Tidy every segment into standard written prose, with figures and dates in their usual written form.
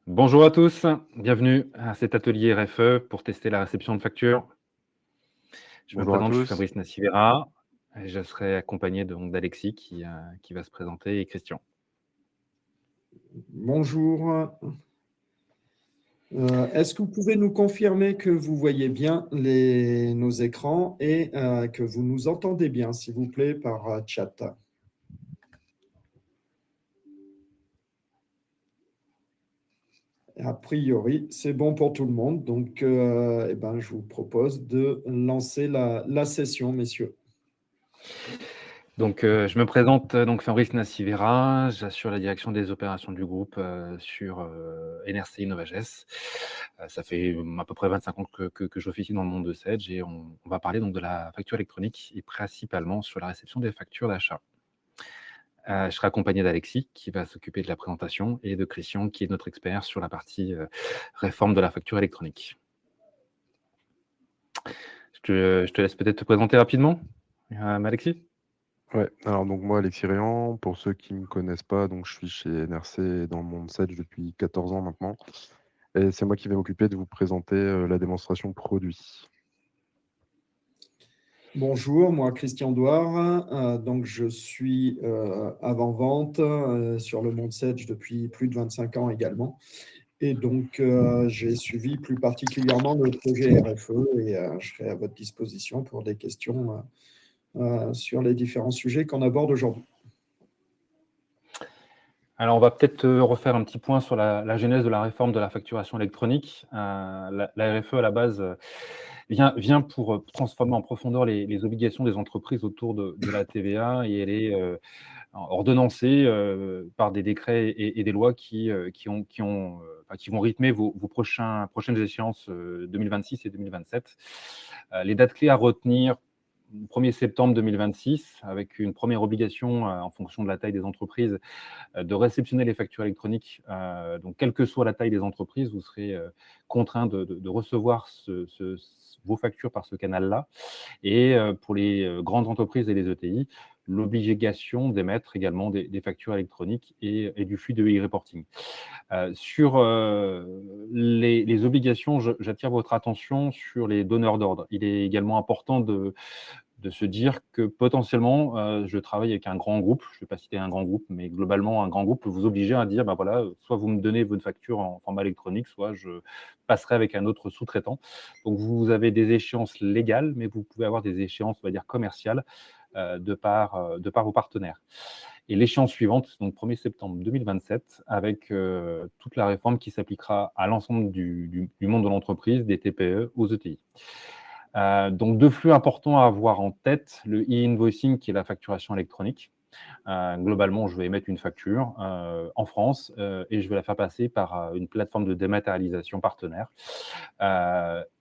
Bonjour à tous, bienvenue à cet atelier RFE pour tester la réception de factures. Je me Bonjour à présente, je suis tous. Fabrice Nassivera et je serai accompagné d'Alexis qui va se présenter et Christian. Bonjour. Est-ce que vous pouvez nous confirmer que vous voyez bien nos écrans et que vous nous entendez bien, s'il vous plaît, par chat? A priori, c'est bon pour tout le monde. Donc, je vous propose de lancer la session, messieurs. Donc, je me présente, donc Fabrice Nassivera, j'assure la direction des opérations du groupe sur NRCI Novages. Ça fait à peu près 25 ans que j'officie dans le monde de Sedge et on va parler donc de la facture électronique et principalement sur la réception des factures d'achat. Je serai accompagné d'Alexis qui va s'occuper de la présentation et de Christian qui est notre expert sur la partie réforme de la facture électronique. Je te laisse peut-être te présenter rapidement, Alexis. Ouais, alors donc moi, Alexis Réan, pour ceux qui ne me connaissent pas, donc je suis chez NRC dans le monde Sedge depuis 14 ans maintenant. Et c'est moi qui vais m'occuper de vous présenter la démonstration produit. Bonjour, moi Christian Douard, donc je suis avant-vente sur le monde Sedge depuis plus de 25 ans également. Et donc, j'ai suivi plus particulièrement le projet RFE et je serai à votre disposition pour des questions sur les différents sujets qu'on aborde aujourd'hui. Alors, on va peut-être refaire un petit point sur la genèse de la réforme de la facturation électronique. La RFE, à la base, vient pour transformer en profondeur les obligations des entreprises autour de la TVA et elle est ordonnancée par des décrets et des lois qui vont rythmer vos prochaines échéances 2026 et 2027. Les dates clés à retenir: 1er septembre 2026, avec une première obligation en fonction de la taille des entreprises de réceptionner les factures électroniques. Donc, quelle que soit la taille des entreprises, vous serez contraint de recevoir vos factures par ce canal-là. Et pour les grandes entreprises et les ETI, l'obligation d'émettre également des factures électroniques et du flux de e-reporting. Sur les obligations, j'attire votre attention sur les donneurs d'ordre. Il est également important de se dire que potentiellement, je travaille avec un grand groupe, je ne vais pas citer un grand groupe, mais globalement, un grand groupe peut vous obliger à dire, voilà, soit vous me donnez votre facture en format électronique, soit je passerai avec un autre sous-traitant. Donc, vous avez des échéances légales, mais vous pouvez avoir des échéances, on va dire, commerciales de par vos partenaires. Et l'échéance suivante, donc 1er septembre 2027, avec toute la réforme qui s'appliquera à l'ensemble du monde de l'entreprise, des TPE aux ETI. Donc, 2 flux importants à avoir en tête: le e-invoicing, qui est la facturation électronique. Globalement, je vais émettre une facture en France et je vais la faire passer par une plateforme de dématérialisation partenaire.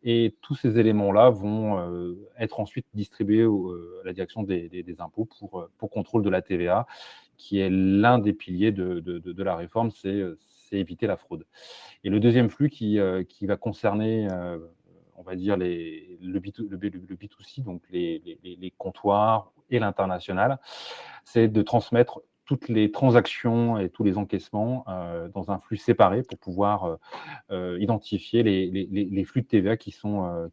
Et tous ces éléments-là vont être ensuite distribués à la direction des impôts pour contrôle de la TVA, qui est l'un des piliers de la réforme, c'est éviter la fraude. Et le deuxième flux qui va concerner on va dire le B2C, donc les comptoirs et l'international, c'est de transmettre toutes les transactions et tous les encaissements dans un flux séparé pour pouvoir identifier les flux de TVA qui sont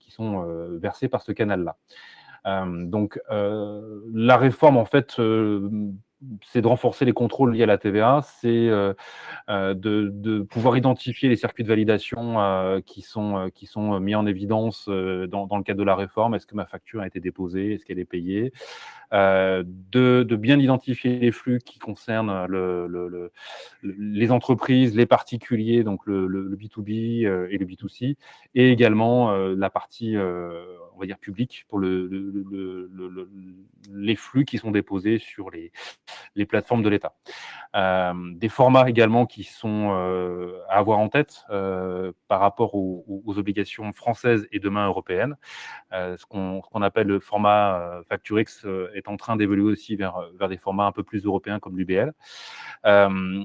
versés par ce canal-là. Donc, la réforme, en fait, c'est de renforcer les contrôles liés à la TVA, c'est de pouvoir identifier les circuits de validation qui sont mis en évidence dans le cadre de la réforme. Est-ce que ma facture a été déposée? Est-ce qu'elle est payée? De bien identifier les flux qui concernent les entreprises, les particuliers, donc le B2B et le B2C, et également la partie, on va dire, publique pour les flux qui sont déposés sur les plateformes de l'État. Des formats également qui sont à avoir en tête par rapport aux obligations françaises et demain européennes. Ce qu'on appelle le format FactureX est en train d'évoluer aussi vers des formats un peu plus européens comme l'UBL.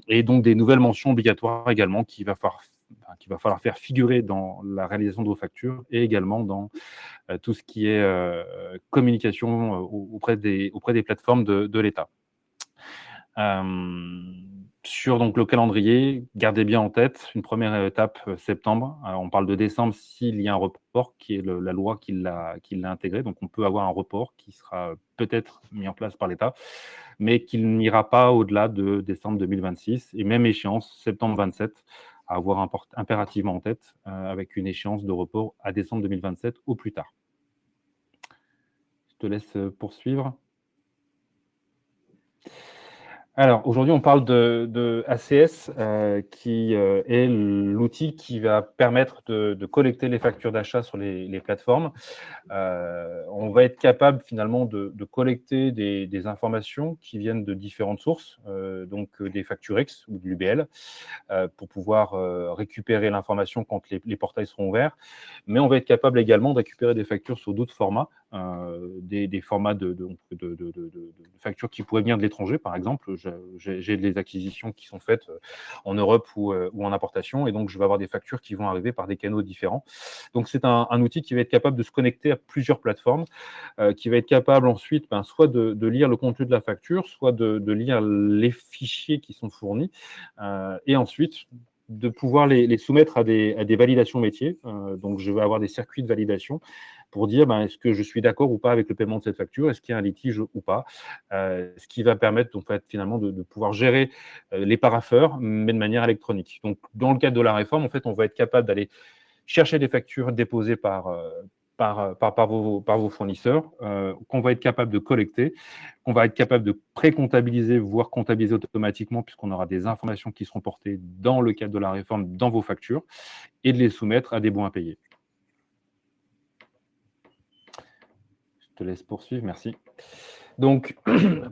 Et donc des nouvelles mentions obligatoires également qu'il va falloir faire figurer dans la réalisation de vos factures et également dans tout ce qui est auprès des plateformes de l'État. Sur donc, le calendrier, gardez bien en tête une première étape septembre. On parle de décembre s'il y a un report, qui est la loi qui l'a intégré. Donc, on peut avoir un report qui sera peut-être mis en place par l'État, mais qui n'ira pas au-delà de décembre 2026. Et même échéance, septembre 27, à avoir impérativement en tête, avec une échéance de report à décembre 2027 au plus tard. Je te laisse poursuivre. Alors, aujourd'hui, on parle de ACS, qui est l'outil qui va permettre de collecter les factures d'achat sur les plateformes. On va être capable finalement de collecter des informations qui viennent de différentes sources, donc des factures X ou de l'UBL, pour pouvoir récupérer l'information quand les portails seront ouverts. Mais on va être capable également de récupérer des factures sur d'autres formats, des formats de factures qui pourraient venir de l'étranger, par exemple. J'ai des acquisitions qui sont faites en Europe ou en importation, et donc je vais avoir des factures qui vont arriver par des canaux différents. Donc c'est un outil qui va être capable de se connecter à plusieurs plateformes, qui va être capable ensuite soit de lire le contenu de la facture, soit de lire les fichiers qui sont fournis, et ensuite de pouvoir les soumettre à des validations métiers. Donc, je vais avoir des circuits de validation pour dire est-ce que je suis d'accord ou pas avec le paiement de cette facture, est-ce qu'il y a un litige ou pas, ce qui va permettre en fait, finalement de pouvoir gérer les parapheurs, mais de manière électronique. Donc, dans le cadre de la réforme, en fait, on va être capable d'aller chercher des factures déposées par vos fournisseurs, qu'on va être capable de collecter, qu'on va être capable de pré-comptabiliser, voire comptabiliser automatiquement, puisqu'on aura des informations qui seront portées dans le cadre de la réforme dans vos factures, et de les soumettre à des bons à payer. Je te laisse poursuivre, merci. Donc,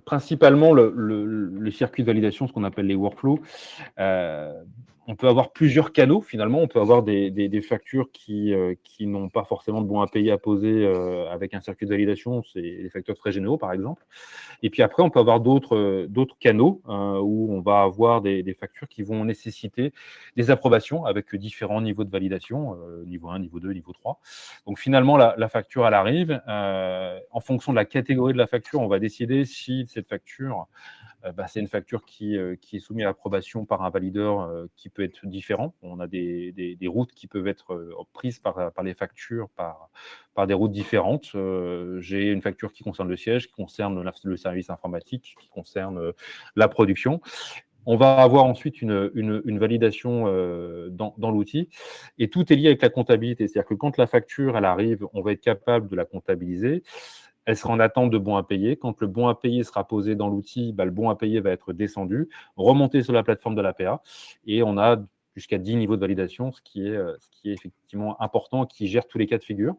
principalement, le circuit de validation, ce qu'on appelle les workflows, on peut avoir plusieurs canaux, finalement. On peut avoir des factures qui n'ont pas forcément de bons à payer à poser avec un circuit de validation. C'est les factures de frais généraux, par exemple. Et puis après, on peut avoir d'autres canaux où on va avoir des factures qui vont nécessiter des approbations avec différents niveaux de validation, niveau 1, niveau 2, niveau 3. Donc finalement, la facture, elle arrive. En fonction de la catégorie de la facture, on va décider si cette facture, c'est une facture qui est soumise à approbation par un valideur qui peut être différent. On a des routes qui peuvent être prises par les factures par des routes différentes. J'ai une facture qui concerne le siège, qui concerne le service informatique, qui concerne la production. On va avoir ensuite une validation dans l'outil, et tout est lié avec la comptabilité. C'est-à-dire que quand la facture elle arrive, on va être capable de la comptabiliser. Elle sera en attente de bon à payer. Quand le bon à payer sera posé dans l'outil, le bon à payer va être descendu, remonté sur la plateforme de l'APA, et on a jusqu'à 10 niveaux de validation, ce qui est effectivement important, qui gère tous les cas de figure.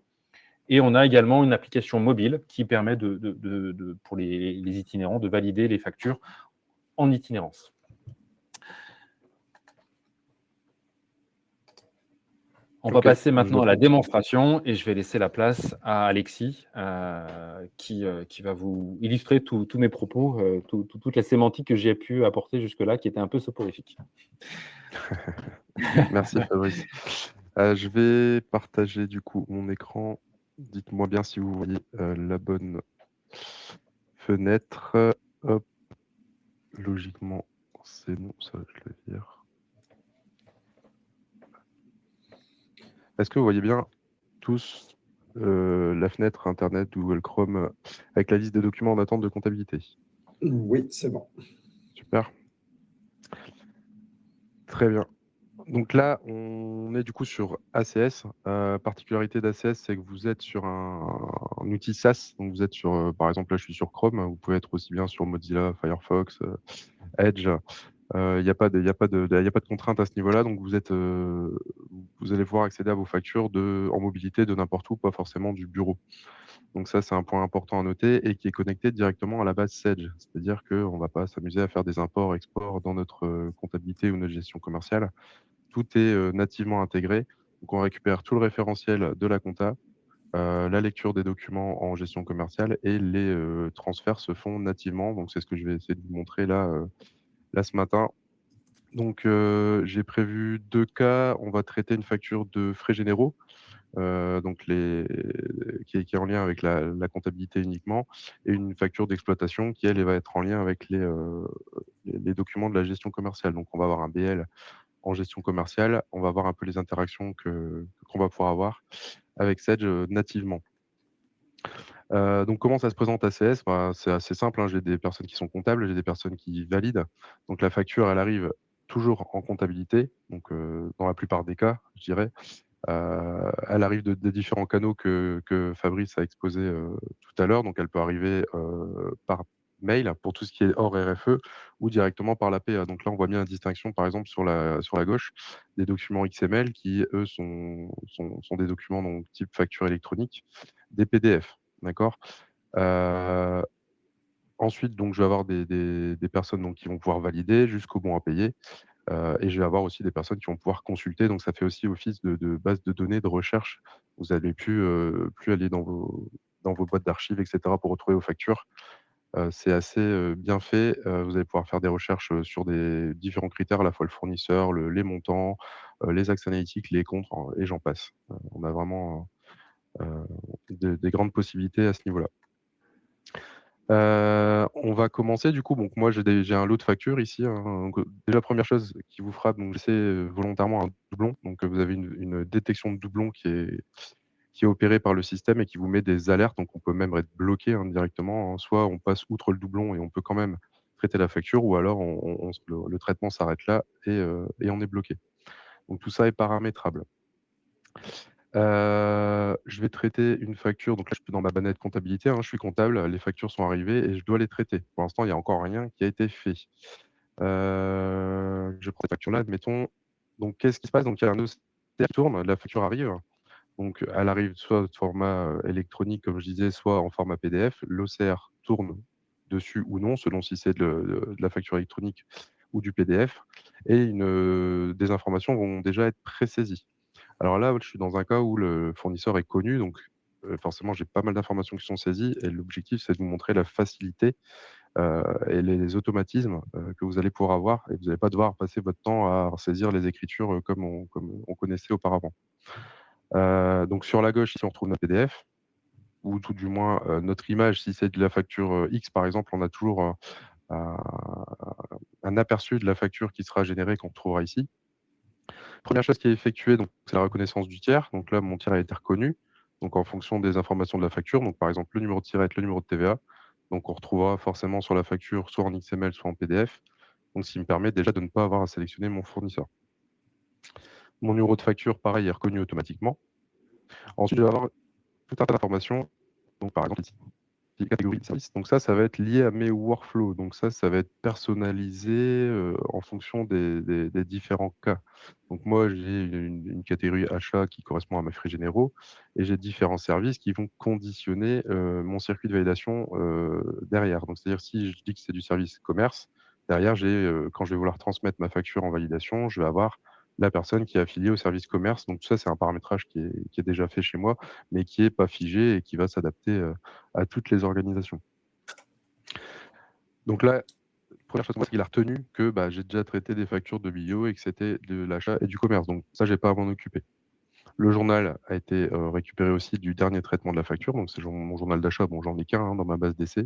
Et on a également une application mobile qui permet pour les itinérants de valider les factures en itinérance. On va passer maintenant à la démonstration, et je vais laisser la place à Alexis qui va vous illustrer tous mes propos, toute la sémantique que j'ai pu apporter jusque-là, qui était un peu soporifique. Merci Fabrice. Je vais partager du coup mon écran. Dites-moi bien si vous voyez la bonne fenêtre. Hop. Logiquement, c'est bon, ça je le vire. Est-ce que vous voyez bien tous la fenêtre Internet Google Chrome avec la liste des documents en attente de comptabilité? Oui, c'est bon. Super. Très bien. Donc là, on est du coup sur ACS. Particularité d'ACS, c'est que vous êtes sur un outil SaaS. Donc vous êtes sur, par exemple, là je suis sur Chrome. Vous pouvez être aussi bien sur Mozilla, Firefox, Edge. Il n'y a pas de contrainte à ce niveau-là. Donc vous allez pouvoir accéder à vos factures en mobilité de n'importe où, pas forcément du bureau. Donc ça, c'est un point important à noter et qui est connecté directement à la base Sage. C'est-à-dire qu'on ne va pas s'amuser à faire des imports, exports dans notre comptabilité ou notre gestion commerciale. Tout est nativement intégré. Donc on récupère tout le référentiel de la compta, la lecture des documents en gestion commerciale, et les transferts se font nativement. Donc c'est ce que je vais essayer de vous montrer là ce matin. Donc j'ai prévu 2 cas. On va traiter une facture de frais généraux. donc qui est en lien avec la comptabilité uniquement, et une facture d'exploitation qui, elle va être en lien avec les documents de la gestion commerciale. Donc on va avoir un BL en gestion commerciale, on va avoir un peu les interactions qu'on va pouvoir avoir avec Sage nativement. Donc comment ça se présente ACS? Bah, c'est assez simple, hein. J'ai des personnes qui sont comptables, j'ai des personnes qui valident. Donc la facture, elle arrive toujours en comptabilité, donc dans la plupart des cas, je dirais. Elle arrive des différents canaux que Fabrice a exposé tout à l'heure. Donc elle peut arriver par mail pour tout ce qui est hors RFE ou directement par l'APA. Donc là, on voit bien la distinction, par exemple, sur la gauche, des documents XML qui, eux, sont des documents donc, type facture électronique, des PDF. D'accord. Ensuite, donc, je vais avoir des personnes donc, qui vont pouvoir valider jusqu'au bon à payer. Et je vais avoir aussi des personnes qui vont pouvoir consulter. Donc, ça fait aussi office de base de données de recherche. Vous n'allez plus aller dans vos boîtes d'archives, etc., pour retrouver vos factures. C'est assez bien fait. Vous allez pouvoir faire des recherches sur des différents critères, à la fois le fournisseur, les montants, les axes analytiques, les comptes, et j'en passe. On a vraiment des grandes possibilités à ce niveau-là. On va commencer du coup. Donc moi j'ai un lot de factures ici, hein. Donc, déjà première chose qui vous frappe, donc c'est volontairement un doublon. Donc vous avez une détection de doublon qui est opérée par le système et qui vous met des alertes. Donc on peut même être bloqué, hein, directement, hein. Soit on passe outre le doublon et on peut quand même traiter la facture, ou alors le traitement s'arrête là et on est bloqué. Donc tout ça est paramétrable. Je vais traiter une facture, donc là, je suis dans ma banette comptabilité, hein, je suis comptable, les factures sont arrivées et je dois les traiter. Pour l'instant, il y a encore rien qui a été fait. Je prends cette facture-là, admettons. Donc qu'est-ce qui se passe? Donc il y a un OCR qui tourne, la facture arrive. Donc elle arrive soit de format, électronique, comme je disais, soit en format PDF. L'OCR tourne dessus ou non, selon si c'est de la facture électronique ou du PDF, et des informations vont déjà être pré-saisies. Alors là, je suis dans un cas où le fournisseur est connu, donc forcément, j'ai pas mal d'informations qui sont saisies, et l'objectif, c'est de vous montrer la facilité et les automatismes que vous allez pouvoir avoir, et vous n'allez pas devoir passer votre temps à saisir les écritures comme on connaissait auparavant. Donc sur la gauche, ici, on retrouve notre PDF, ou tout du moins notre image. Si c'est de la facture X, par exemple, on a toujours un un aperçu de la facture qui sera générée, qu'on retrouvera ici. Première chose qui est effectuée, donc, c'est la reconnaissance du tiers. Donc là, mon tiers a été reconnu, donc en fonction des informations de la facture. Donc par exemple, le numéro de tirette, le numéro de TVA. Donc on retrouvera forcément sur la facture soit en XML, soit en PDF. Donc ce qui me permet déjà de ne pas avoir à sélectionner mon fournisseur. Mon numéro de facture, pareil, est reconnu automatiquement. Ensuite, je vais avoir tout un tas d'informations. Donc par exemple, ici, catégorie de service. Donc ça va être lié à mes workflows. Donc ça va être personnalisé en fonction des différents cas. Donc moi, j'ai une catégorie achat qui correspond à mes frais généraux, et j'ai différents services qui vont conditionner mon circuit de validation derrière. Donc c'est-à-dire, si je dis que c'est du service commerce, derrière, quand je vais vouloir transmettre ma facture en validation, je vais avoir la personne qui est affiliée au service commerce. Donc tout ça, c'est un paramétrage qui est déjà fait chez moi, mais qui n'est pas figé et qui va s'adapter à toutes les organisations. Donc là, première chose, c'est qu'il a retenu que j'ai déjà traité des factures de bio et que c'était de l'achat et du commerce. Donc ça, j'ai pas à m'en occuper. Le journal a été récupéré aussi du dernier traitement de la facture. Donc c'est mon journal d'achat. Bon, j'en ai qu'un, hein, dans ma base d'essai.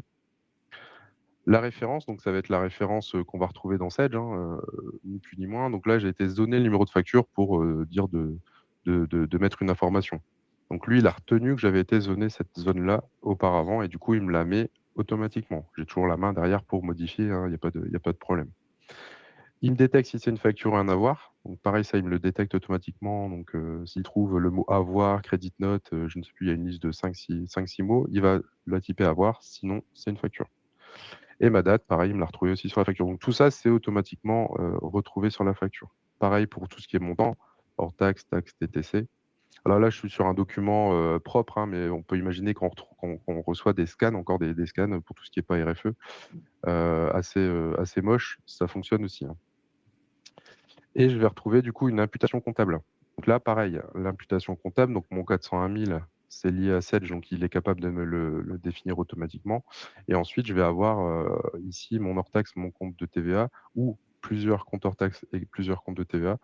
La référence, donc ça va être la référence qu'on va retrouver dans Sage, hein, ni plus ni moins. Donc là, j'ai été zoné le numéro de facture pour dire de mettre une information. Donc lui, il a retenu que j'avais été zoné cette zone-là auparavant, et du coup, il me la met automatiquement. J'ai toujours la main derrière pour modifier, hein, il n'y a pas de problème. Il me détecte si c'est une facture ou un avoir. Donc pareil, ça, il me le détecte automatiquement. Donc s'il trouve le mot avoir, crédit note, je ne sais plus, il y a une liste de 5-6 mots, il va la typer avoir, sinon c'est une facture. Et ma date, pareil, il me l'a retrouvé aussi sur la facture. Donc tout ça, c'est automatiquement retrouvé sur la facture. Pareil pour tout ce qui est montant, hors taxe, TTC. Alors là, je suis sur un document propre, hein, mais on peut imaginer qu'on reçoit des scans, encore des scans pour tout ce qui n'est pas RFE, assez moche. Ça fonctionne aussi, hein. Et je vais retrouver du coup une imputation comptable. Donc là, pareil, l'imputation comptable, donc mon 401 000, c'est lié à Sage, donc il est capable de me le définir automatiquement. Et ensuite, je vais avoir ici mon hors-taxe, mon compte de TVA, ou plusieurs comptes hors-taxe et plusieurs comptes de TVA,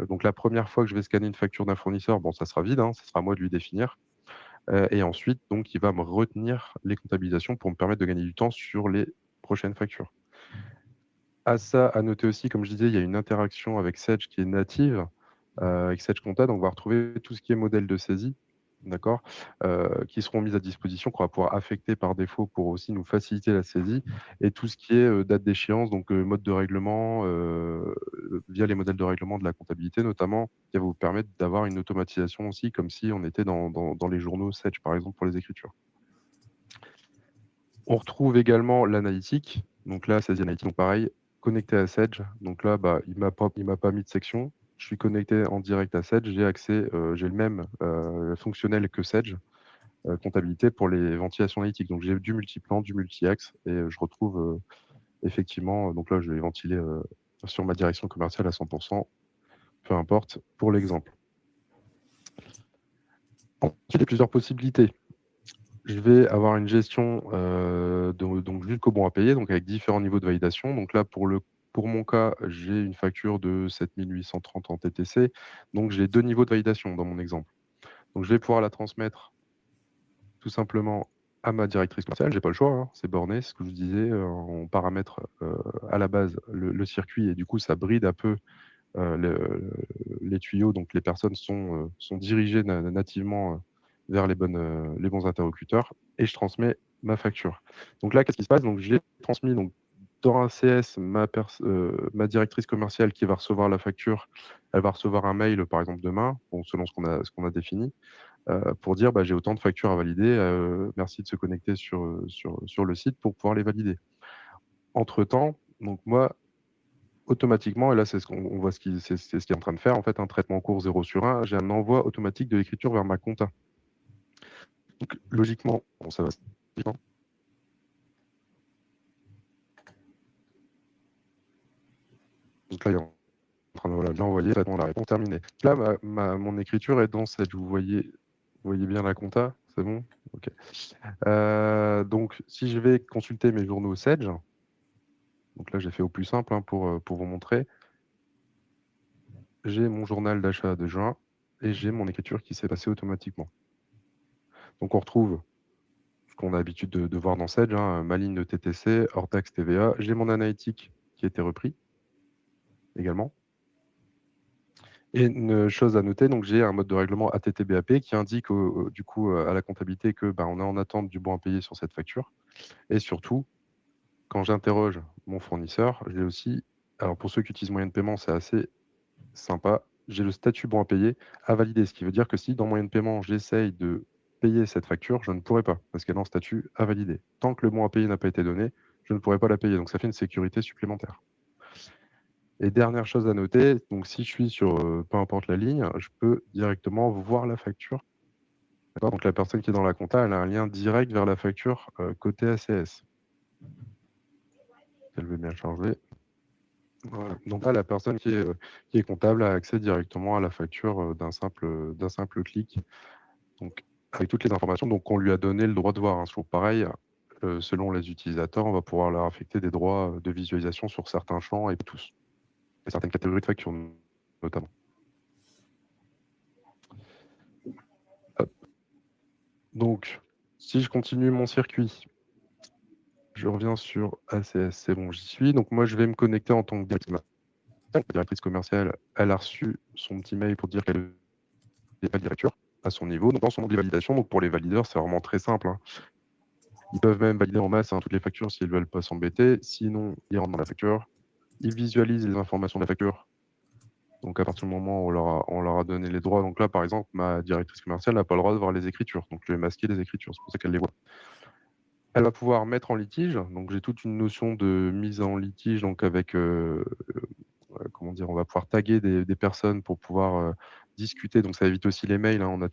Donc la première fois que je vais scanner une facture d'un fournisseur, bon, ça sera vide, hein, ça sera à moi de lui définir. Et ensuite, donc, il va me retenir les comptabilisations pour me permettre de gagner du temps sur les prochaines factures. À ça, à noter aussi, comme je disais, il y a une interaction avec Sage qui est native, avec Sage Compta. Donc, on va retrouver tout ce qui est modèle de saisie, d'accord, qui seront mis à disposition, qu'on va pouvoir affecter par défaut pour aussi nous faciliter la saisie, et tout ce qui est date d'échéance, donc mode de règlement, via les modèles de règlement de la comptabilité notamment, qui va vous permettre d'avoir une automatisation aussi, comme si on était dans les journaux Sage, par exemple, pour les écritures. On retrouve également l'analytique. Donc là, saisie analytique, donc pareil, connecté à Sage. Donc là, bah, il m'a pas mis de section. Je suis connecté en direct à Sage. J'ai accès, j'ai le même fonctionnel que Sage, comptabilité pour les ventilations analytiques. Donc j'ai du multiplan, du multi-axe, et je retrouve effectivement, donc là, je vais ventiler sur ma direction commerciale à 100%, peu importe, pour l'exemple. Ensuite, il y a plusieurs possibilités. Je vais avoir une gestion donc jusqu'au bon à payer, donc avec différents niveaux de validation. Donc là, pour mon cas, j'ai une facture de 7 830 en TTC. Donc j'ai 2 niveaux de validation dans mon exemple. Donc je vais pouvoir la transmettre tout simplement à ma directrice commerciale. J'ai pas le choix, hein, c'est borné, c'est ce que je vous disais. On paramètre à la base le circuit, et du coup, ça bride un peu les tuyaux. Donc les personnes sont dirigées nativement vers les bons interlocuteurs, et je transmets ma facture. Donc là, qu'est-ce qui se passe? Donc j'ai transmis donc dans un CS ma directrice commerciale qui va recevoir la facture. Elle va recevoir un mail, par exemple demain, bon, selon ce qu'on a défini, pour dire bah, j'ai autant de factures à valider, merci de se connecter sur le site pour pouvoir les valider. Entre-temps, donc moi, automatiquement, et là, c'est ce qu'on voit, c'est ce qu'il est en train de faire, en fait, un traitement en cours 0/1, j'ai un envoi automatique de l'écriture vers ma compta. Donc, logiquement, bon, ça va. Donc là, il est en train de l'envoyer, traitement, la réponse terminée. Là, mon écriture est dans cette, vous voyez bien la compta, c'est bon? Ok. Donc, si je vais consulter mes journaux Sage, donc là, j'ai fait au plus simple hein, pour vous montrer. J'ai mon journal d'achat de juin et j'ai mon écriture qui s'est passée automatiquement. Donc, on retrouve ce qu'on a l'habitude de voir dans Sage, hein, ma ligne de TTC, hors taxe TVA. J'ai mon analytique qui a été repris également. Et une chose à noter, donc j'ai un mode de règlement ATT-BAP qui indique du coup à la comptabilité que on est en attente du bon à payer sur cette facture. Et surtout, quand j'interroge mon fournisseur, j'ai aussi, alors pour ceux qui utilisent moyen de paiement, c'est assez sympa, j'ai le statut bon à payer à valider, ce qui veut dire que si dans moyen de paiement, j'essaye de payer cette facture, je ne pourrai pas, parce qu'elle est en statut à valider. Tant que le bon à payer n'a pas été donné, je ne pourrai pas la payer. Donc ça fait une sécurité supplémentaire. Et dernière chose à noter, donc si je suis sur peu importe la ligne, je peux directement voir la facture. Donc la personne qui est dans la compta, elle a un lien direct vers la facture côté ACS. Elle veut bien charger. Voilà. Donc là, la personne qui est comptable a accès directement à la facture d'un simple clic. Donc avec toutes les informations, donc on lui a donné le droit de voir. Hein. Toujours pareil, selon les utilisateurs, on va pouvoir leur affecter des droits de visualisation sur certains champs et tous. Et certaines catégories de factures notamment. Hop. Donc, si je continue mon circuit, je reviens sur ACS, c'est bon, j'y suis. Donc moi, je vais me connecter en tant que directrice commerciale. Elle a reçu son petit mail pour dire qu'elle n'est pas de facture à son niveau. Donc dans son onglet validation, donc pour les valideurs, c'est vraiment très simple. Hein. Ils peuvent même valider en masse toutes les factures s'ils ne veulent pas s'embêter. Sinon, ils rentrent dans la facture. Ils visualisent les informations de la facture. Donc à partir du moment où on leur a donné les droits, donc là par exemple, ma directrice commerciale n'a pas le droit de voir les écritures. Donc je vais masquer les écritures, c'est pour ça qu'elle les voit. Elle va pouvoir mettre en litige. Donc j'ai toute une notion de mise en litige, donc avec comment dire, on va pouvoir taguer des personnes pour pouvoir discuter. Donc ça évite aussi les mails. Hein. On a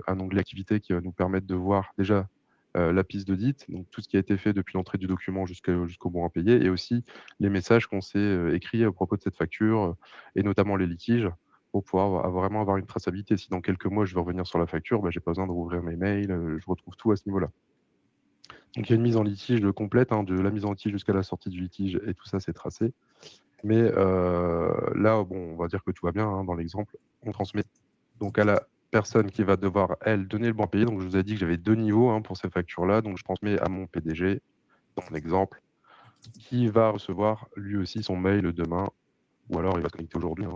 un onglet activité qui va nous permettre de voir déjà la piste d'audit, donc tout ce qui a été fait depuis l'entrée du document jusqu'au bon à payer, et aussi les messages qu'on s'est écrits à propos de cette facture, et notamment les litiges, pour pouvoir vraiment avoir une traçabilité. Si dans quelques mois je veux revenir sur la facture, j'ai pas besoin de rouvrir mes mails, je retrouve tout à ce niveau-là. Donc il y a une mise en litige complète, hein, de la mise en litige jusqu'à la sortie du litige, et tout ça c'est tracé. Mais là, bon, on va dire que tout va bien dans l'exemple. On transmet donc à la personne qui va devoir, elle, donner le bon à payer. Donc, je vous ai dit que j'avais 2 niveaux pour ces factures-là. Donc, je transmets à mon PDG, dans mon exemple, qui va recevoir lui aussi son mail demain, ou alors il va se connecter aujourd'hui.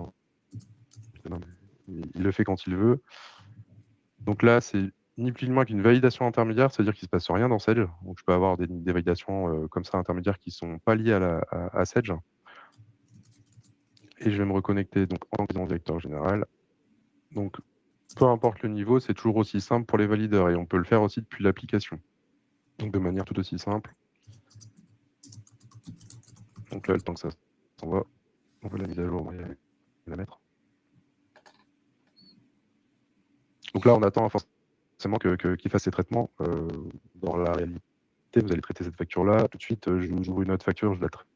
Il le fait quand il veut. Donc là, c'est ni plus ni moins qu'une validation intermédiaire, c'est-à-dire qu'il ne se passe rien dans Sage. Donc, je peux avoir des validations comme ça intermédiaires qui ne sont pas liées à Sage. Et je vais me reconnecter donc en tant que directeur général. Donc, peu importe le niveau, c'est toujours aussi simple pour les valideurs et on peut le faire aussi depuis l'application. Donc, de manière tout aussi simple. Donc là, le temps que ça s'en va, on va la mise à jour, on va la mettre. Donc là, on attend forcément qu'il fasse ses traitements. Dans la réalité, vous allez traiter cette facture-là. Tout de suite, j'ouvre une autre facture, je la traite.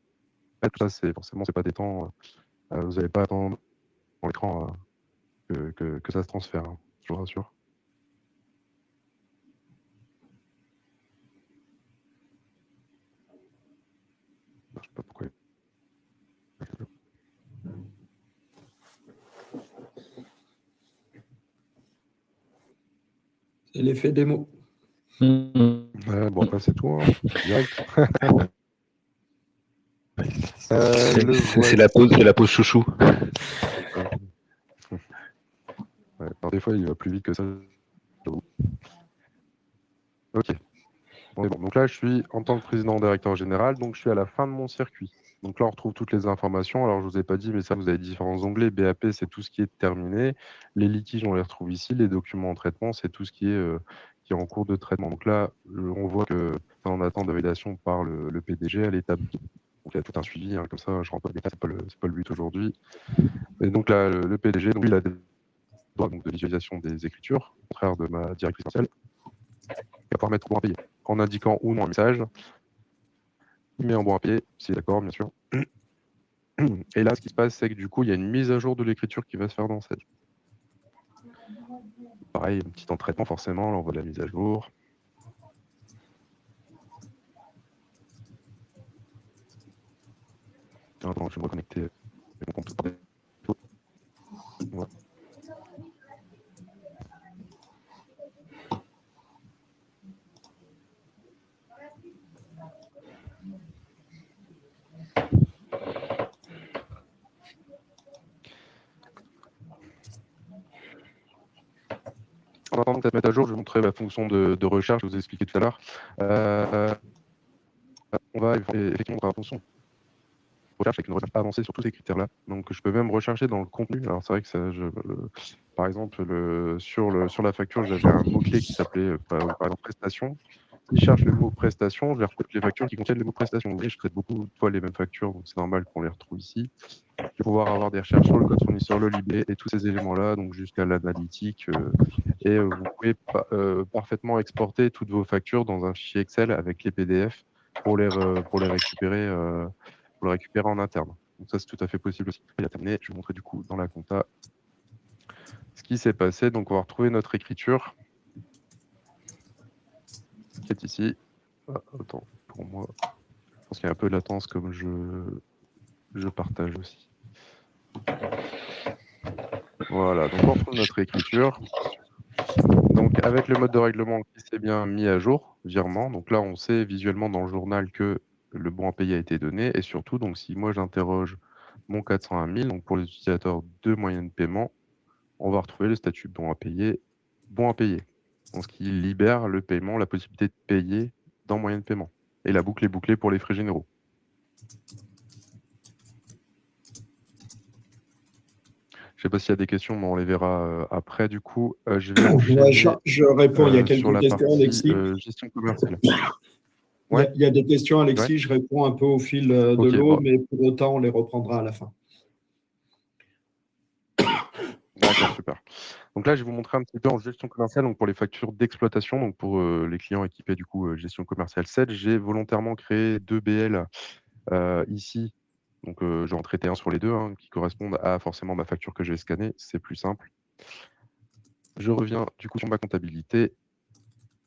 Tout ça, forcément, c'est pas des temps. Vous n'allez pas attendre dans l'écran que ça se transfère, je vous rassure. Je sais pas pourquoi. C'est l'effet démo. Bon, après, c'est tout. Direct. C'est la pause chouchou. Ouais, alors des fois, il va plus vite que ça. Ok. Bon, donc là, je suis en tant que président directeur général, donc je suis à la fin de mon circuit. Donc là, on retrouve toutes les informations. Alors, je ne vous ai pas dit, mais ça, vous avez différents onglets. BAP, c'est tout ce qui est terminé. Les litiges, on les retrouve ici. Les documents en traitement, c'est tout ce qui est en cours de traitement. Donc là, on voit que on attend de validation par le PDG à l'étape 2. Donc il y a tout un suivi, comme ça, je ne rentre pas dans les détails, c'est pas le but aujourd'hui. Et donc là, le PDG, donc, il a des droits de visualisation des écritures, au contraire de ma directrice essentielle. Il va pouvoir mettre bon à payer en indiquant ou non un message. Il met en bon à payer, c'est d'accord, bien sûr. Et là, ce qui se passe, c'est que du coup, il y a une mise à jour de l'écriture qui va se faire dans Sage. Pareil, un petit temps de traitement, forcément, là, on voit la mise à jour. Attends, je vais me reconnecter à mon compte. Voilà. En attendant que ça se mette à jour, je vais vous montrer la fonction de recherche que je vous ai expliqué tout à l'heure. On va effectivement faire la fonction recherche avec une recherche avancée sur tous ces critères-là. Donc, je peux même rechercher dans le contenu. Alors, c'est vrai que ça, par exemple, sur la facture, j'avais un mot-clé qui s'appelait, par exemple, prestation. Si je cherche le mot prestation, je vais retrouver les factures qui contiennent le mot prestation. Vous voyez, je traite beaucoup de fois les mêmes factures, donc c'est normal qu'on les retrouve ici. Je vais pouvoir avoir des recherches sur le code fournisseur, le libellé et tous ces éléments-là, donc jusqu'à l'analytique. Et vous pouvez parfaitement exporter toutes vos factures dans un fichier Excel avec les PDF pour les récupérer. Pour le récupérer en interne. Donc ça, c'est tout à fait possible aussi. Il a terminé. Je vais vous montrer du coup dans la compta ce qui s'est passé. Donc, on va retrouver notre écriture qui est ici. Ah, attends, pour moi, je pense qu'il y a un peu de latence comme je partage aussi. Voilà, donc on retrouve notre écriture. Donc, avec le mode de règlement qui s'est bien mis à jour, virement. Donc là, on sait visuellement dans le journal que le bon à payer a été donné. Et surtout, donc si moi j'interroge mon 401 000, donc pour les utilisateurs de moyens de paiement, on va retrouver le statut bon à payer, donc ce qui libère le paiement, la possibilité de payer dans moyen de paiement. Et la boucle est bouclée pour les frais généraux. Je ne sais pas s'il y a des questions, mais on les verra après. Du coup, je vais enchaîner je réponds, il y a sur quelques la questions, partie Alexis. gestion commerciale. Ouais. Il y a des questions, Alexis, ouais. je réponds un peu au fil de l'eau, bon. Mais pour autant, on les reprendra à la fin. D'accord, super. Donc là, je vais vous montrer un petit peu en gestion commerciale, donc pour les factures d'exploitation, donc pour les clients équipés du coup gestion commerciale 7, j'ai volontairement créé 2 BL ici. Donc je vais en traiter un sur les deux, qui correspondent à forcément ma facture que j'ai scannée, c'est plus simple. Je reviens du coup sur ma comptabilité,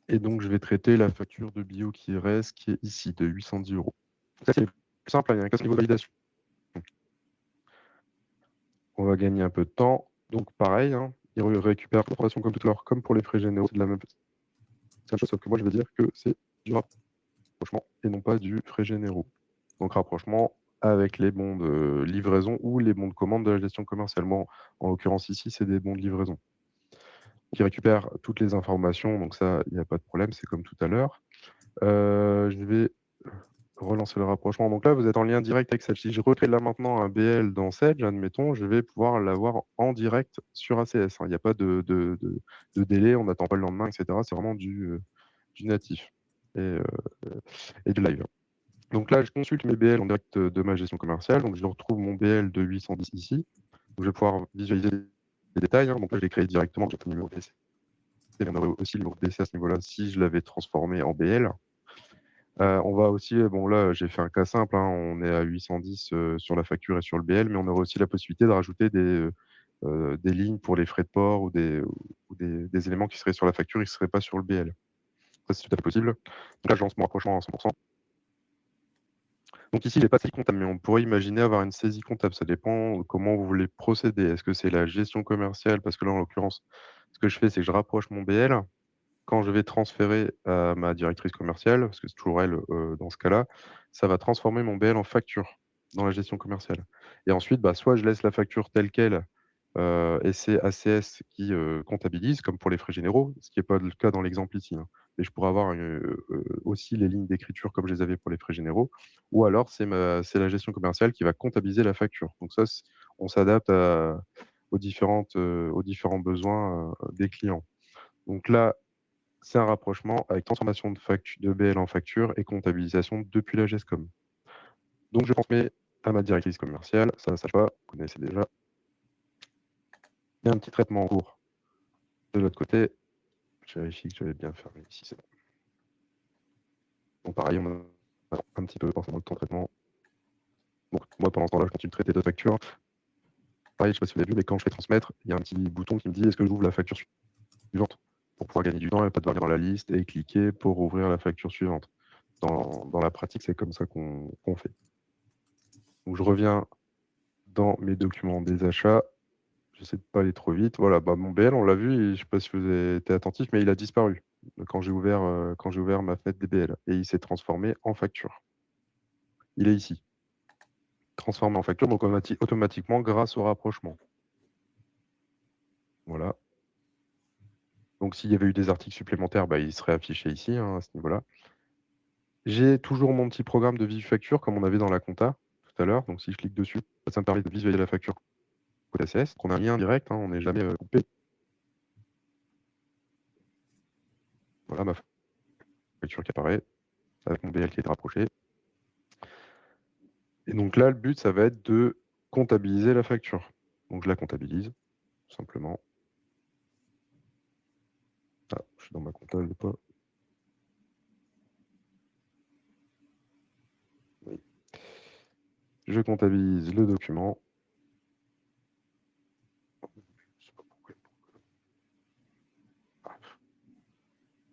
et donc je vais traiter la facture de bio qui reste, qui est ici, de 810 €. Ça, c'est plus simple, il y a un cas niveau validation. on va gagner un peu de temps. Donc pareil, hein, il récupère l'information comme tout à l'heure, comme pour les frais généraux, c'est de la même chose, sauf que moi je vais dire que c'est du rapprochement et non pas du frais généraux. Donc rapprochement avec les bons de livraison ou les bons de commande de la gestion commerciale. Moi, en l'occurrence ici, c'est des bons de livraison. Qui récupère toutes les informations, donc ça, il n'y a pas de problème, c'est comme tout à l'heure. Je vais relancer le rapprochement. Donc là, vous êtes en lien direct avec Sedge. Si je recrée là maintenant un BL dans Sedge, admettons, je vais pouvoir l'avoir en direct sur ACS, hein. Il n'y a pas de délai, on n'attend pas le lendemain, etc. C'est vraiment du natif et du live. Donc là, je consulte mes BL en direct de ma gestion commerciale. Donc je retrouve mon BL de 810 ici. Donc je vais pouvoir visualiser les détails, hein. Donc là, je l'ai créé directement. J'ai le numéro de DC. Et on aurait aussi le numéro de DC à ce niveau-là si je l'avais transformé en BL. On va aussi, bon là, j'ai fait un cas simple, hein, on est à 810 sur la facture et sur le BL, mais on aurait aussi la possibilité de rajouter des lignes pour les frais de port ou des éléments qui seraient sur la facture et qui ne seraient pas sur le BL. Ça, c'est tout à fait possible. Donc là, je lance mon rapprochement à 100%. Donc ici, il n'est pas saisie comptable, mais on pourrait imaginer avoir une saisie comptable. Ça dépend de comment vous voulez procéder. Est-ce que c'est la gestion commerciale? Parce que là, en l'occurrence, ce que je fais, c'est que je rapproche mon BL. Quand je vais transférer à ma directrice commerciale, parce que c'est toujours elle dans ce cas-là, ça va transformer mon BL en facture dans la gestion commerciale. Et ensuite, bah, soit je laisse la facture telle qu'elle et c'est ACS qui comptabilise, comme pour les frais généraux, ce qui n'est pas le cas dans l'exemple ici, hein. Mais je pourrais avoir aussi les lignes d'écriture comme je les avais pour les frais généraux, ou alors c'est la gestion commerciale qui va comptabiliser la facture. Donc ça, on s'adapte aux différents besoins des clients. Donc là, c'est un rapprochement avec transformation de BL en facture et comptabilisation depuis la GESCOM. Donc je transmets à ma directrice commerciale, ça ne sache pas, vous connaissez déjà. Il y a un petit traitement en cours de l'autre côté. Je vérifie que j'avais bien fermé ici, c'est bon. Donc pareil, on a un petit peu forcément le temps de traitement. Donc moi pendant ce temps-là, je continue de traiter d'autres factures. Pareil, je ne sais pas si vous avez vu, mais quand je fais transmettre, il y a un petit bouton qui me dit est-ce que j'ouvre la facture suivante pour pouvoir gagner du temps et pas devoir aller dans la liste et cliquer pour ouvrir la facture suivante. Dans la pratique, c'est comme ça qu'on fait. Donc je reviens dans mes documents des achats. J'essaie de pas aller trop vite. Voilà, bah, mon BL, on l'a vu, et je ne sais pas si vous avez été attentif, mais il a disparu quand j'ai ouvert ma fenêtre des BL et il s'est transformé en facture. Il est ici. Transformé en facture, donc automatiquement grâce au rapprochement. Voilà. Donc s'il y avait eu des articles supplémentaires, bah, il serait affiché ici, hein, à ce niveau-là. J'ai toujours mon petit programme de visu facture comme on avait dans la compta tout à l'heure. Donc si je clique dessus, ça me permet de visualiser la facture côté ACS. On a un lien direct, hein, on n'est jamais coupé. Voilà ma facture qui apparaît avec mon BL qui est rapproché. Et donc là, le but, ça va être de comptabiliser la facture. Donc je la comptabilise, tout simplement. Ah, je suis dans ma compta, je pas. Oui. Je comptabilise le document. Je sais pas pourquoi. Ah.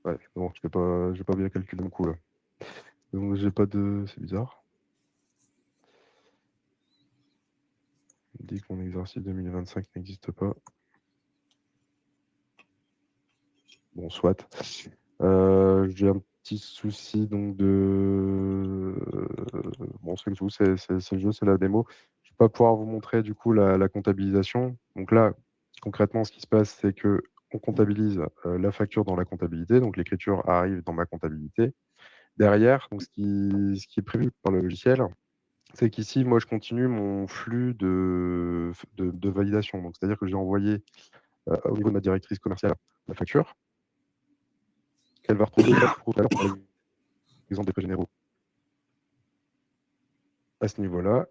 Ouais, bon, j'ai pas bien calculé mon coup là. Donc j'ai pas de. C'est bizarre. Il me dit que mon exercice 2025 n'existe pas. Bon, soit. J'ai un petit souci donc de. Bon, c'est tout, c'est le jeu, c'est la démo. Je ne vais pas pouvoir vous montrer du coup la comptabilisation. Donc là, concrètement, ce qui se passe, c'est que on comptabilise la facture dans la comptabilité, donc l'écriture arrive dans ma comptabilité. Derrière, donc ce qui est prévu par le logiciel, c'est qu'ici, moi, je continue mon flux de validation. Donc, c'est-à-dire que j'ai envoyé au niveau de ma directrice commerciale la facture. Elle va retrouver par exemple des frais généraux à ce niveau-là.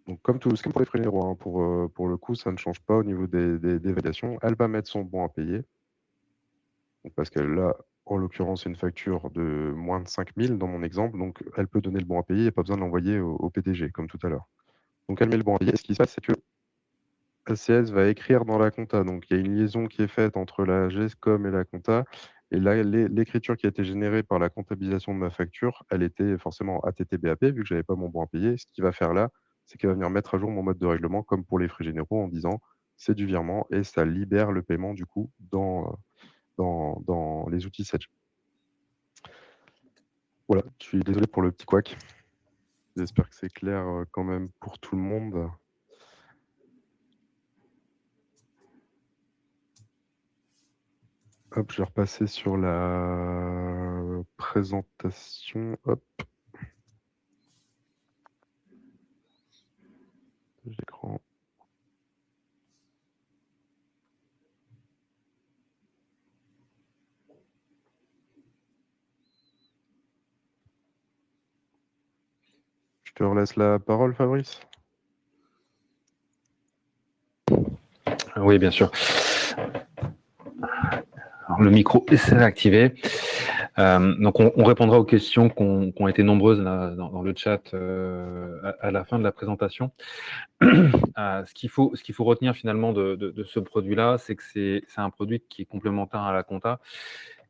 Donc comme pour les frais généraux, hein, pour le coup, ça ne change pas au niveau des validations. Elle va mettre son bon à payer. Donc, parce qu'elle a, en l'occurrence, une facture de moins de 5 000 dans mon exemple. Donc elle peut donner le bon à payer, il n'y a pas besoin de l'envoyer au PDG, comme tout à l'heure. Donc elle met le bon à payer. Et ce qui se passe, c'est que ACS va écrire dans la compta. Donc il y a une liaison qui est faite entre la GESCOM et la compta. Et là, l'écriture qui a été générée par la comptabilisation de ma facture, elle était forcément ATT-BAP, vu que je n'avais pas mon bon à payer. Ce qui va faire là, c'est qu'elle va venir mettre à jour mon mode de règlement comme pour les frais généraux en disant c'est du virement et ça libère le paiement du coup dans les outils Sedge. Voilà, je suis désolé pour le petit couac. J'espère que c'est clair quand même pour tout le monde. Hop, je vais repasser sur la présentation. Hop. L'écran. Je te relaisse la parole, Fabrice. Oui, bien sûr. Alors, le micro est activé. Donc, on répondra aux questions qui ont été nombreuses là, dans le chat à la fin de la présentation. Ce qu'il faut retenir finalement de ce produit-là, c'est que c'est un produit qui est complémentaire à la compta,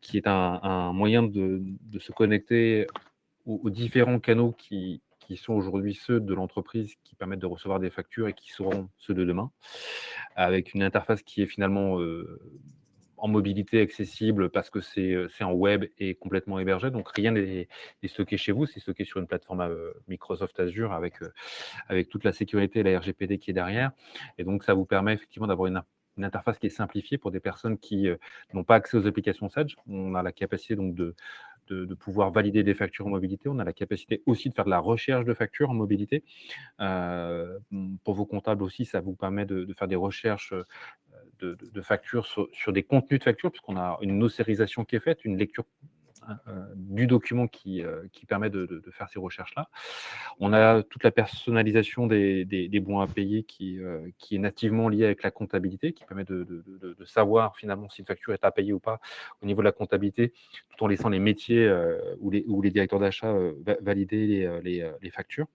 qui est un moyen de se connecter aux différents canaux qui sont aujourd'hui ceux de l'entreprise, qui permettent de recevoir des factures et qui seront ceux de demain, avec une interface qui est finalement en mobilité accessible parce que c'est en web et complètement hébergé. Donc, rien n'est stocké chez vous, c'est stocké sur une plateforme Microsoft Azure avec toute la sécurité et la RGPD qui est derrière. Et donc, ça vous permet effectivement d'avoir une interface qui est simplifiée pour des personnes qui n'ont pas accès aux applications Sedge. On a la capacité donc de pouvoir valider des factures en mobilité. On a la capacité aussi de faire de la recherche de factures en mobilité. Pour vos comptables aussi, ça vous permet de faire des recherches de factures sur des contenus de factures, puisqu'on a une ossérisation qui est faite, une lecture du document qui permet de faire ces recherches-là. On a toute la personnalisation des bons à payer qui est nativement liée avec la comptabilité, qui permet de savoir finalement si une facture est à payer ou pas au niveau de la comptabilité, tout en laissant les métiers ou les directeurs d'achat valider les factures.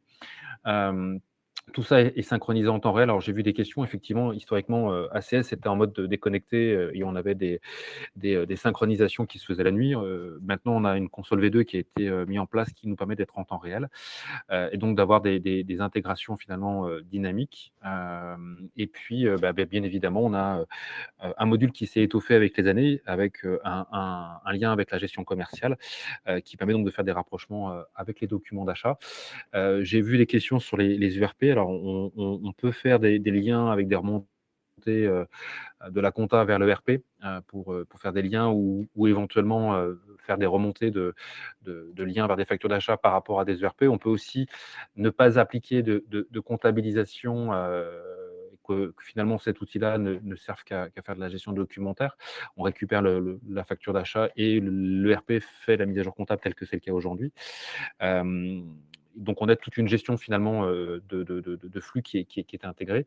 Tout ça est synchronisé en temps réel. Alors, j'ai vu des questions, effectivement, historiquement, ACS était en mode déconnecté et on avait des synchronisations qui se faisaient la nuit. Maintenant, on a une console V2 qui a été mise en place qui nous permet d'être en temps réel et donc d'avoir des intégrations finalement dynamiques. Et puis, bien évidemment, on a un module qui s'est étoffé avec les années, avec un lien avec la gestion commerciale qui permet donc de faire des rapprochements avec les documents d'achat. J'ai vu des questions sur les URP. Alors, on peut faire des liens avec des remontées de la compta vers le RP pour faire des liens ou éventuellement faire des remontées de liens vers des factures d'achat par rapport à des ERP. On peut aussi ne pas appliquer de comptabilisation, que finalement cet outil-là ne serve qu'à faire de la gestion documentaire. On récupère la facture d'achat et l'ERP fait la mise à jour comptable telle que c'est le cas aujourd'hui. Donc, on a toute une gestion finalement de flux qui est intégrée.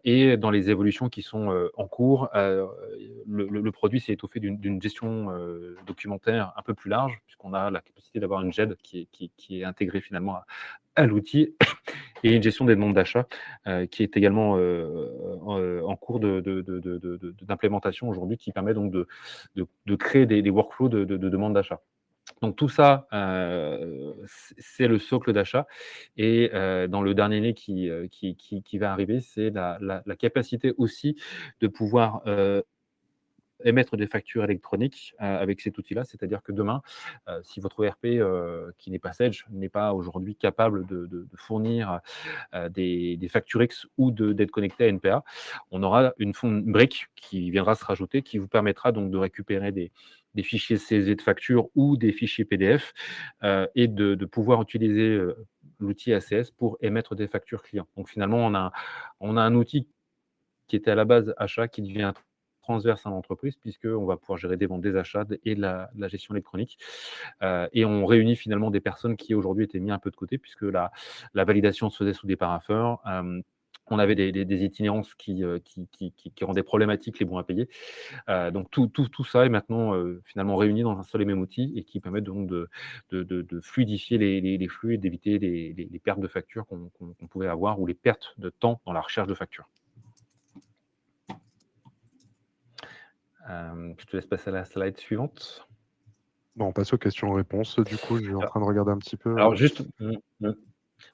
Et dans les évolutions qui sont en cours, le produit s'est étoffé d'une gestion documentaire un peu plus large, puisqu'on a la capacité d'avoir une GED qui est intégrée finalement à l'outil, et une gestion des demandes d'achat qui est également en cours d'implémentation aujourd'hui, qui permet donc de créer des workflows de demande d'achat. Donc tout ça, c'est le socle d'achat. Et dans le dernier né qui va arriver, c'est la capacité aussi de pouvoir émettre des factures électroniques avec cet outil-là. C'est-à-dire que demain, si votre ERP qui n'est pas Sedge n'est pas aujourd'hui capable de fournir des factures X ou d'être connecté à NPA, on aura une brique qui viendra se rajouter, qui vous permettra donc de récupérer des fichiers CSV de facture ou des fichiers PDF et de pouvoir utiliser l'outil ACS pour émettre des factures clients. Donc finalement, on a un outil qui était à la base achat qui devient transverse à l'entreprise, puisqu'on va pouvoir gérer des ventes, des achats et de la gestion électronique. Et on réunit finalement des personnes qui aujourd'hui étaient mises un peu de côté, puisque la validation se faisait sous des parapheurs. On avait des itinérances qui rendaient problématiques les bons à payer. Donc tout ça est maintenant finalement réuni dans un seul et même outil et qui permet donc de fluidifier les flux et d'éviter les pertes de factures qu'on pouvait avoir ou les pertes de temps dans la recherche de factures. Je te laisse passer à la slide suivante. Bon, on passe aux questions-réponses. Du coup, je suis en train de regarder un petit peu. Alors juste,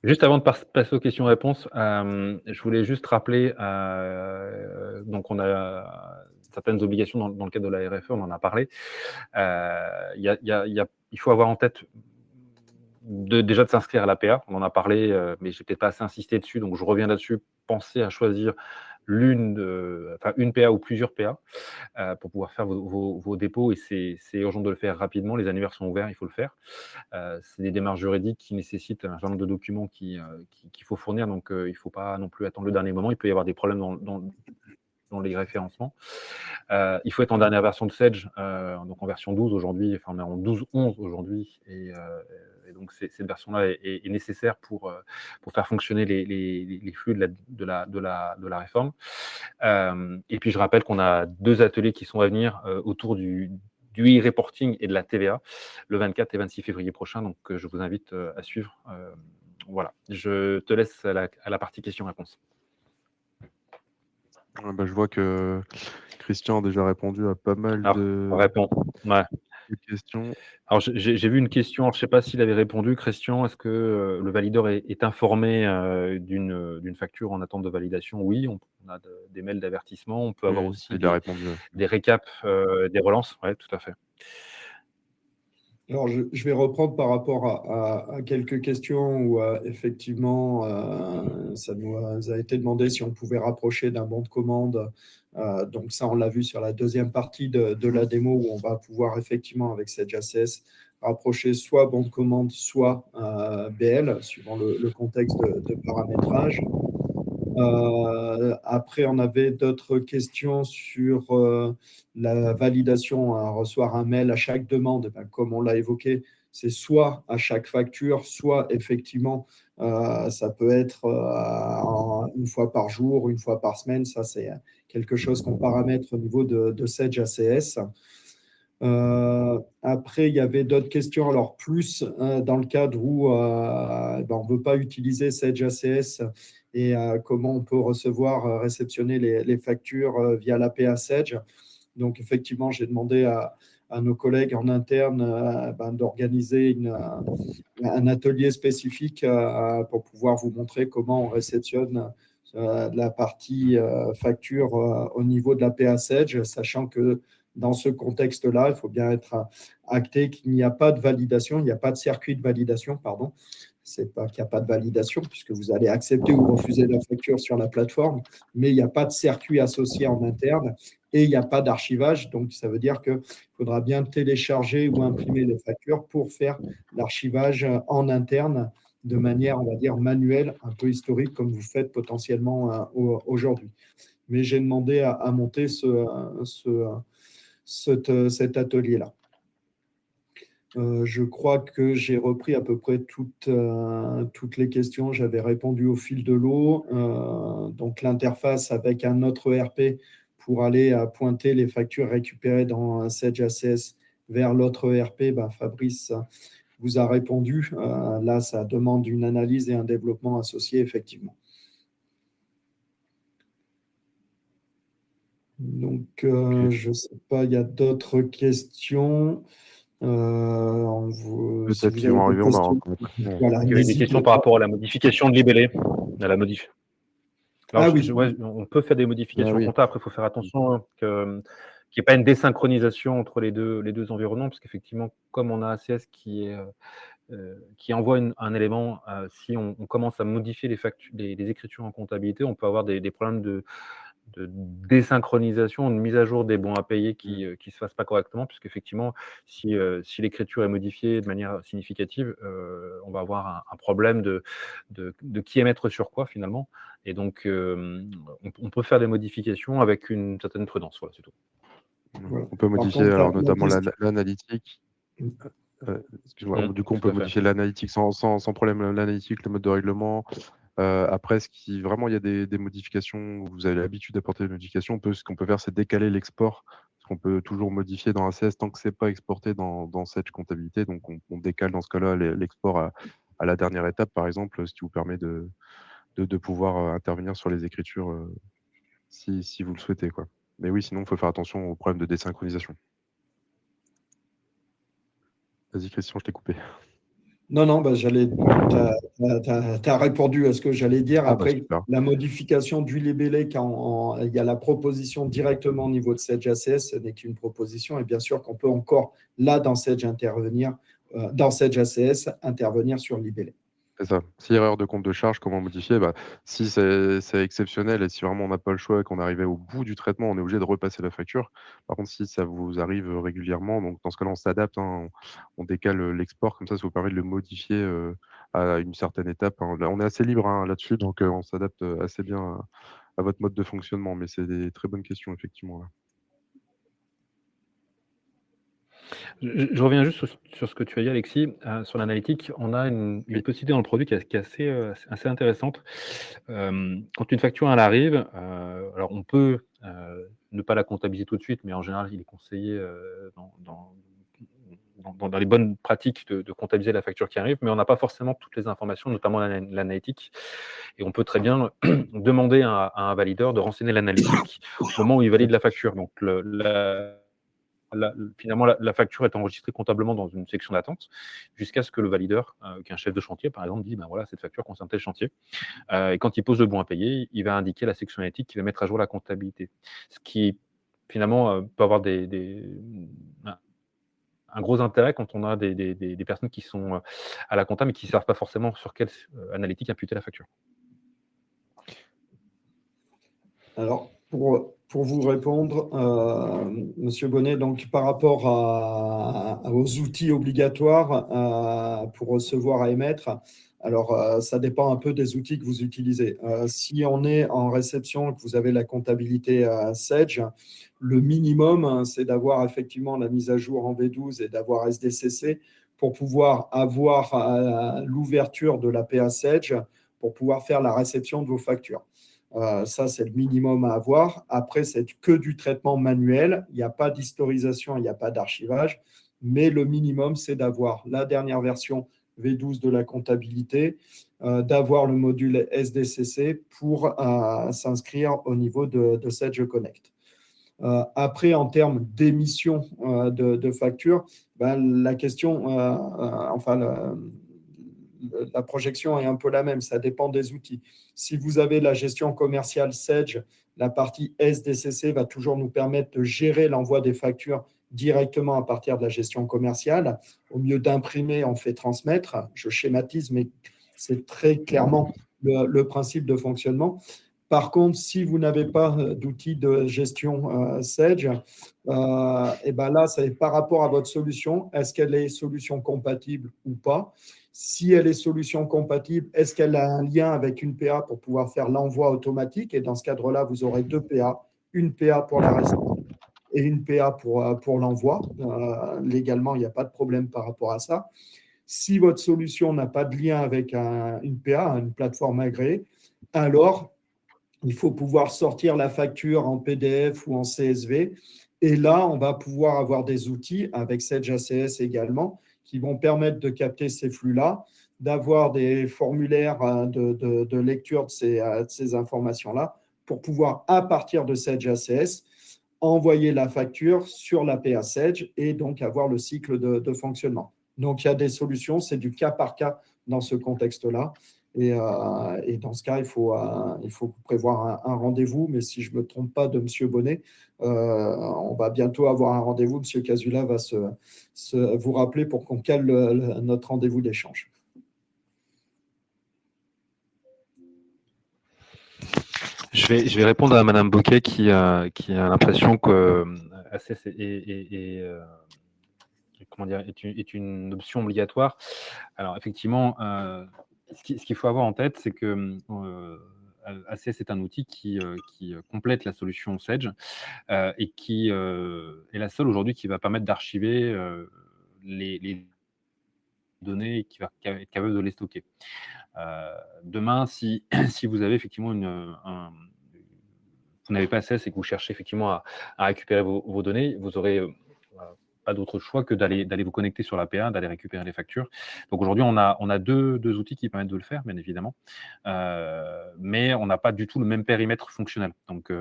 Juste avant de passer aux questions-réponses, je voulais juste rappeler, donc on a certaines obligations dans le cadre de la RFE, on en a parlé. Il faut avoir en tête déjà de s'inscrire à l'APA, on en a parlé, mais j'ai peut-être pas assez insisté dessus, donc je reviens là-dessus. Pensez à choisir une PA ou plusieurs PA pour pouvoir faire vos dépôts, et c'est urgent de le faire rapidement. Les annuaires sont ouverts, il faut le faire. C'est des démarches juridiques qui nécessitent un certain nombre de documents qu'il faut fournir, donc il ne faut pas non plus attendre le dernier moment. Il peut y avoir des problèmes dans les référencements. Il faut être en dernière version de Sedge, donc en version 12 aujourd'hui, enfin on est en 12.11 aujourd'hui, et donc cette version-là est nécessaire pour faire fonctionner les flux de la réforme. Et puis je rappelle qu'on a 2 ateliers qui sont à venir autour du e-reporting et de la TVA, le 24 et 26 février prochain, donc je vous invite à suivre. Voilà, je te laisse à la partie questions-réponses. Je vois que Christian a déjà répondu à pas mal de questions. Alors, j'ai vu une question, je ne sais pas s'il avait répondu. Christian, est-ce que le valideur est informé d'une facture en attente de validation? Oui, on a des mails d'avertissement. On peut avoir aussi des récaps, des relances. Oui, tout à fait. Alors, je vais reprendre par rapport à quelques questions où effectivement, ça nous a été demandé si on pouvait rapprocher d'un bon de commande. Donc ça, on l'a vu sur la deuxième partie de la démo, où on va pouvoir effectivement, avec Sedge ACS, rapprocher soit bon de commande, soit BL, suivant le contexte de paramétrage. Après, on avait d'autres questions sur la validation, recevoir un mail à chaque demande. Comme on l'a évoqué, c'est soit à chaque facture, soit effectivement, ça peut être une fois par jour, une fois par semaine. Ça, c'est quelque chose qu'on paramètre au niveau de Sedge ACS. Après, il y avait d'autres questions, alors plus dans le cadre où on ne veut pas utiliser Sedge ACS et comment on peut recevoir, réceptionner les factures via l'APA Sedge. Donc, effectivement, j'ai demandé à nos collègues en interne d'organiser un atelier spécifique pour pouvoir vous montrer comment on réceptionne la partie facture au niveau de l'APA Sedge, sachant que dans ce contexte-là, il faut bien être acté qu'il n'y a pas de validation, il n'y a pas de circuit de validation, pardon. C'est pas qu'il n'y a pas de validation, puisque vous allez accepter ou refuser la facture sur la plateforme, mais il n'y a pas de circuit associé en interne et il n'y a pas d'archivage. Donc, ça veut dire qu'il faudra bien télécharger ou imprimer les factures pour faire l'archivage en interne de manière, on va dire, manuelle, un peu historique, comme vous faites potentiellement aujourd'hui. Mais j'ai demandé à monter cet atelier-là. Je crois que j'ai repris à peu près toutes les questions. J'avais répondu au fil de l'eau. Donc, l'interface avec un autre ERP pour aller pointer les factures récupérées dans Sedge ACS vers l'autre ERP, Fabrice vous a répondu. Là, ça demande une analyse et un développement associé, effectivement. Donc, je ne sais pas, il y a d'autres questions. Peut-être qu'ils vont arriver, voilà, il y avait des questions par rapport à la modification de libellé. À la modif. Alors, on peut faire des modifications comptables. Après, il faut faire attention qu'il n'y ait pas une désynchronisation entre les deux environnements, parce qu'effectivement, comme on a ACS qui envoie un élément, si on commence à modifier les écritures en comptabilité, on peut avoir des problèmes de désynchronisation, de mise à jour des bons à payer qui ne se fassent pas correctement, puisqu'effectivement, si l'écriture est modifiée de manière significative, on va avoir un problème de qui émettre sur quoi, finalement. Et donc, on peut faire des modifications avec une certaine prudence. Voilà, c'est tout. On peut modifier alors, notamment l'analytique. Excuse-moi, du coup, on peut modifier l'analytique sans problème, l'analytique, le mode de règlement. Après, vraiment, il y a des modifications, vous avez l'habitude d'apporter des modifications. Ce qu'on peut faire, c'est décaler l'export, parce qu'on peut toujours modifier dans ACS tant que ce n'est pas exporté dans cette comptabilité. Donc, on décale dans ce cas-là l'export à la dernière étape, par exemple, ce qui vous permet de pouvoir intervenir sur les écritures si vous le souhaitez, quoi. Mais oui, sinon, il faut faire attention aux problèmes de désynchronisation. Vas-y, Christian, je t'ai coupé. Non, bah, t'as répondu à ce que j'allais dire. Ah bah Après, super. la modification du libellé, quand il y a la proposition directement au niveau de Sedge ACS, ce n'est qu'une proposition. Et bien sûr qu'on peut encore, là, dans Sedge dans Sedge ACS, intervenir sur le libellé. C'est ça. Si erreur de compte de charge, comment modifier? Bah, si c'est exceptionnel et si vraiment on n'a pas le choix et qu'on arrivait au bout du traitement, on est obligé de repasser la facture. Par contre, si ça vous arrive, régulièrement, donc dans ce cas-là, on s'adapte, hein, on décale, l'export comme ça vous permet de le modifier, à une certaine étape, hein. Là, on est assez libre, hein, là-dessus, donc on s'adapte, assez bien à votre mode de fonctionnement, mais c'est des très bonnes questions effectivement, là. Je reviens juste sur ce que tu as dit, Alexis, sur l'analytique. On a une Oui. possibilité dans le produit qui est assez, assez intéressante. Quand une facture elle arrive, alors on peut ne pas la comptabiliser tout de suite, mais en général, il est conseillé dans les bonnes pratiques de comptabiliser la facture qui arrive, mais on n'a pas forcément toutes les informations, notamment l'analytique. Et on peut très bien demander à un valideur de renseigner l'analytique au moment où il valide la facture. Donc, finalement, la facture est enregistrée comptablement dans une section d'attente jusqu'à ce que le valideur, qui est un chef de chantier, par exemple, dit ben voilà, cette facture concerne tel chantier. Et quand il pose le bon à payer, il va indiquer la section analytique qui va mettre à jour la comptabilité. Ce qui, finalement, peut avoir un gros intérêt quand on a des personnes qui sont à la compta, mais qui ne savent pas forcément sur quelle analytique imputer la facture. Alors, pour vous répondre, Monsieur Bonnet, donc par rapport aux outils obligatoires pour recevoir et émettre, alors ça dépend un peu des outils que vous utilisez. Si on est en réception et que vous avez la comptabilité Sedge, le minimum, hein, c'est d'avoir effectivement la mise à jour en V12 et d'avoir SDCC pour pouvoir avoir l'ouverture de la PA Sedge pour pouvoir faire la réception de vos factures. Ça, c'est le minimum à avoir. Après, c'est que du traitement manuel. Il n'y a pas d'historisation, il n'y a pas d'archivage. Mais le minimum, c'est d'avoir la dernière version V12 de la comptabilité, d'avoir le module SDCC pour s'inscrire au niveau de Sedge Connect. Après, en termes d'émission de factures, ben, la question, enfin, la projection est un peu la même, ça dépend des outils. Si vous avez la gestion commerciale Sedge, la partie SDCC va toujours nous permettre de gérer l'envoi des factures directement à partir de la gestion commerciale. Au mieux d'imprimer, on fait transmettre. Je schématise, mais c'est très clairement le principe de fonctionnement. Par contre, si vous n'avez pas d'outil de gestion Sedge, et ben là, c'est par rapport à votre solution. Est-ce qu'elle est solution compatible ou pas? Si elle est solution compatible, est-ce qu'elle a un lien avec une PA pour pouvoir faire l'envoi automatique? Et dans ce cadre-là, vous aurez deux PA, une PA pour la réception et une PA pour l'envoi. Légalement, il n'y a pas de problème par rapport à ça. Si votre solution n'a pas de lien avec une PA, une plateforme agréée, alors il faut pouvoir sortir la facture en PDF ou en CSV. Et là, on va pouvoir avoir des outils avec Sedge ACS également qui vont permettre de capter ces flux-là, d'avoir des formulaires de lecture de ces informations-là pour pouvoir, à partir de Sedge ACS, envoyer la facture sur la PA Sedge et donc avoir le cycle de fonctionnement. Donc, il y a des solutions, c'est du cas par cas dans ce contexte-là. Et dans ce cas, il faut prévoir un rendez-vous. Mais si je ne me trompe pas de M. Bonnet, on va bientôt avoir un rendez-vous. M. Casula va vous rappeler pour qu'on cale notre rendez-vous d'échange. Je vais répondre à Madame Bouquet qui a l'impression que ACS comment dire, est une option obligatoire. Alors effectivement, ce qu'il faut avoir en tête, c'est que ACS est un outil qui complète la solution Sedge et qui est la seule aujourd'hui qui va permettre d'archiver les données et qui va être capable de les stocker. Demain, si vous avez effectivement vous n'avez pas ACS et que vous cherchez effectivement à récupérer vos données, vous aurez pas d'autre choix que d'aller vous connecter sur l'APA, d'aller récupérer les factures. Donc aujourd'hui, on a deux outils qui permettent de le faire, bien évidemment, mais on n'a pas du tout le même périmètre fonctionnel. Donc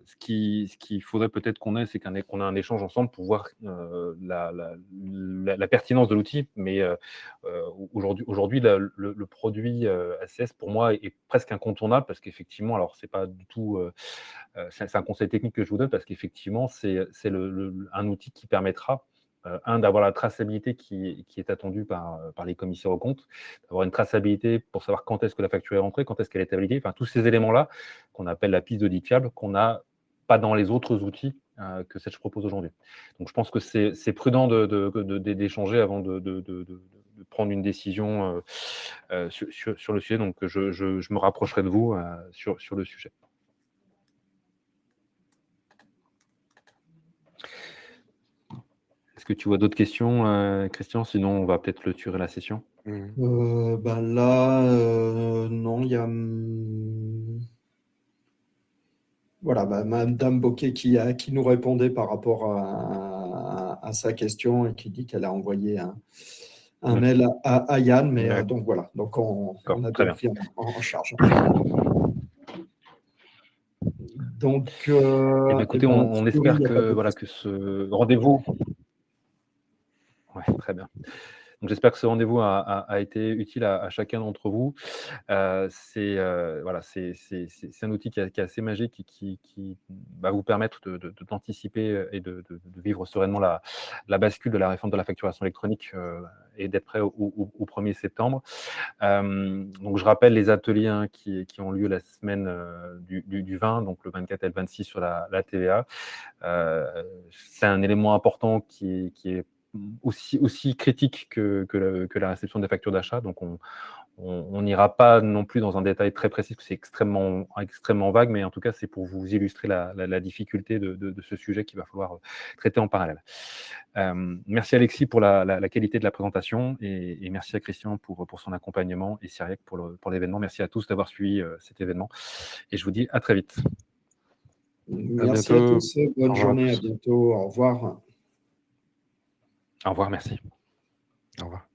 ce qu'il faudrait peut-être qu'on ait, c'est qu'on a un échange ensemble pour voir la pertinence de l'outil. Mais aujourd'hui, le produit ACS, pour moi, est presque incontournable parce qu'effectivement, alors c'est pas du tout, c'est un conseil technique que je vous donne parce qu'effectivement, c'est un outil qui permettra d'avoir la traçabilité qui est attendue par les commissaires aux comptes, d'avoir une traçabilité pour savoir quand est-ce que la facture est rentrée, quand est-ce qu'elle est validée, enfin tous ces éléments-là qu'on appelle la piste d'audit fiable, qu'on n'a pas dans les autres outils que Sage propose aujourd'hui. Donc je pense que c'est prudent d'échanger avant de prendre une décision sur le sujet. Donc je me rapprocherai de vous sur le sujet. Est-ce que tu vois d'autres questions, Christian? Sinon, on va peut-être clôturer la session. Là, non, il y a... Voilà, Madame Bocquet qui nous répondait par rapport à sa question et qui dit qu'elle a envoyé un mail à Yann, mais donc voilà, donc on a bien pris en charge. Donc, écoutez, on espère que ce rendez-vous... Ouais, très bien. Donc, j'espère que ce rendez-vous a été utile à chacun d'entre vous. C'est un outil qui est assez magique et qui va vous permettre d'anticiper et de vivre sereinement la bascule de la réforme de la facturation électronique et d'être prêt au 1er septembre. Donc, je rappelle les ateliers qui ont lieu la semaine du 20, donc le 24 et le 26 sur la TVA. C'est un élément important qui est aussi critique que la réception des factures d'achat. Donc, on n'ira pas non plus dans un détail très précis, parce que c'est extrêmement vague, mais en tout cas, c'est pour vous illustrer la difficulté de ce sujet qu'il va falloir traiter en parallèle. Merci Alexis pour la qualité de la présentation et merci à Christian pour son accompagnement et Cyriac pour l'événement. Merci à tous d'avoir suivi cet événement et je vous dis à très vite. Merci à tous, bonne journée, à bientôt, au revoir. Au revoir, merci. Au revoir.